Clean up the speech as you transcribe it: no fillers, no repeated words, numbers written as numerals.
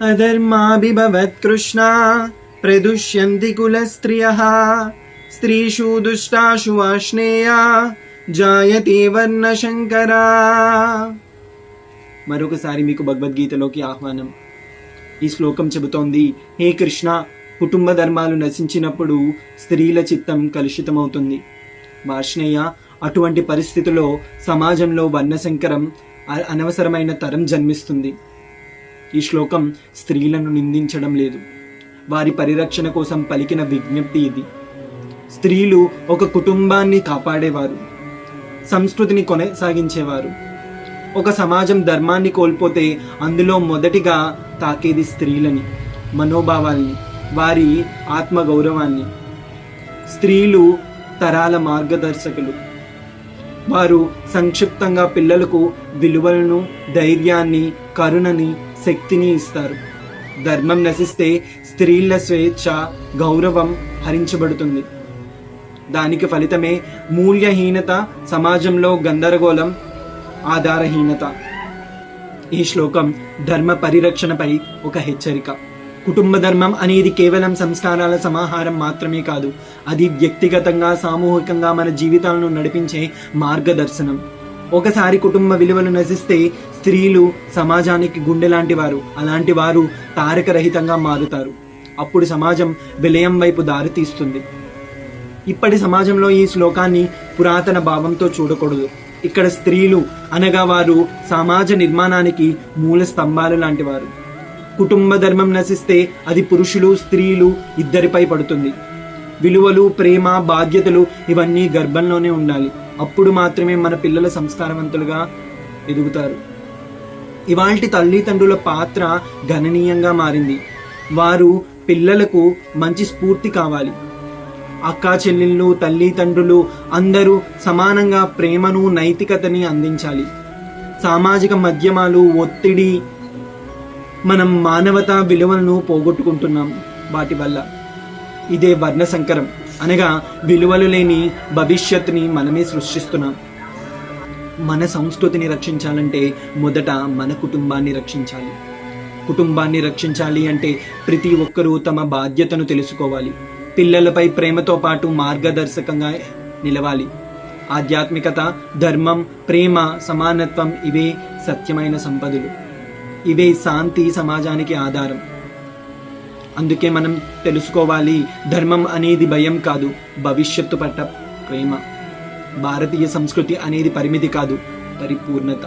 అధర్మాభిభవత్కృష్ణా ప్రదుష్యంతి కులస్త్రియః స్త్రీషు దుష్టాషు వాష్ణేయా జాయతే వర్ణశంకరా. మరొకసారి మీకు భగవద్గీతలోకి ఆహ్వానం. ఈ శ్లోకం చెబుతోంది, హే కృష్ణ, కుటుంబ ధర్మాలు నశించినప్పుడు స్త్రీల చిత్తం కలుషితమవుతుంది. వార్ష్ణేయ, అటువంటి పరిస్థితుల్లో సమాజంలో వర్ణశంకరం అనవసరమైన తరం జన్మిస్తుంది. ఈ శ్లోకం స్త్రీలను నిందించడం లేదు, వారి పరిరక్షణ కోసం పలికిన విజ్ఞప్తి ఇది. స్త్రీలు ఒక కుటుంబాన్ని కాపాడేవారు, సంస్కృతిని కొనసాగించేవారు. ఒక సమాజం ధర్మాన్ని కోల్పోతే అందులో మొదటిగా తాకేది స్త్రీలని, మనోభావాల్ని, వారి ఆత్మగౌరవాన్ని. స్త్రీలు తరాల మార్గదర్శకులు. వారు సంక్షిప్తంగా పిల్లలకు విలువలను, ధైర్యాన్ని, కరుణని, శక్తిని ఇస్తారు. ధర్మం నశిస్తే స్త్రీల స్వేచ్ఛ, గౌరవం హరించబడుతుంది. దానికి ఫలితమే మూల్యహీనత, సమాజంలో గందరగోళం, ఆధారహీనత. ఈ శ్లోకం ధర్మ పరిరక్షణపై ఒక హెచ్చరిక. కుటుంబ ధర్మం అనేది కేవలం సంస్కారాల సమాహారం మాత్రమే కాదు, అది వ్యక్తిగతంగా, సామూహికంగా మన జీవితాలను నడిపించే మార్గదర్శనం. ఒకసారి కుటుంబ విలువలు నశిస్తే స్త్రీలు సమాజానికి గుండె లాంటి వారు. అలాంటి వారు తారకరహితంగా మారుతారు. అప్పుడు సమాజం విలయం వైపు దారితీస్తుంది. ఇప్పటి సమాజంలో ఈ శ్లోకాన్ని పురాతన భావంతో చూడకూడదు. ఇక్కడ స్త్రీలు అనగా వారు సమాజ నిర్మాణానికి మూల స్తంభాలు లాంటి వారు. కుటుంబ ధర్మం నశిస్తే అది పురుషులు, స్త్రీలు ఇద్దరిపై పడుతుంది. విలువలు, ప్రేమ, బాధ్యతలు ఇవన్నీ గర్భంలోనే ఉండాలి. అప్పుడు మాత్రమే మన పిల్లల సంస్కారవంతులుగా ఎదుగుతారు. ఇవాల్టి తల్లిదండ్రుల పాత్ర గణనీయంగా మారింది. వారు పిల్లలకు మంచి స్ఫూర్తి కావాలి. అక్కా చెల్లెళ్ళు, తల్లిదండ్రులు అందరూ సమానంగా ప్రేమను, నైతికతని అందించాలి. సామాజిక మాధ్యమాలు, ఒత్తిడి, మనం మానవతా విలువలను పోగొట్టుకుంటున్నాం వాటి వల్ల. ఇదే వర్ణ సంకరం, అనగా విలువలు లేని భవిష్యత్తుని మనమే సృష్టిస్తున్నాం. మన సంస్కృతిని రక్షించాలంటే మొదట మన కుటుంబాన్ని రక్షించాలి. కుటుంబాన్ని రక్షించాలి అంటే ప్రతి ఒక్కరూ తమ బాధ్యతను తెలుసుకోవాలి. పిల్లలపై ప్రేమతో పాటు మార్గదర్శకంగా నిలవాలి. ఆధ్యాత్మికత, ధర్మం, ప్రేమ, సమానత్వం ఇవే సత్యమైన సంపదలు. ఇవే శాంతి సమాజానికి ఆధారం. అందుకే మనం తెలుసుకోవాలి, ధర్మం అనేది భయం కాదు, భవిష్యత్తు పట్ల ప్రేమ. భారతీయ సంస్కృతి అనేది పరిమితి కాదు, పరిపూర్ణత.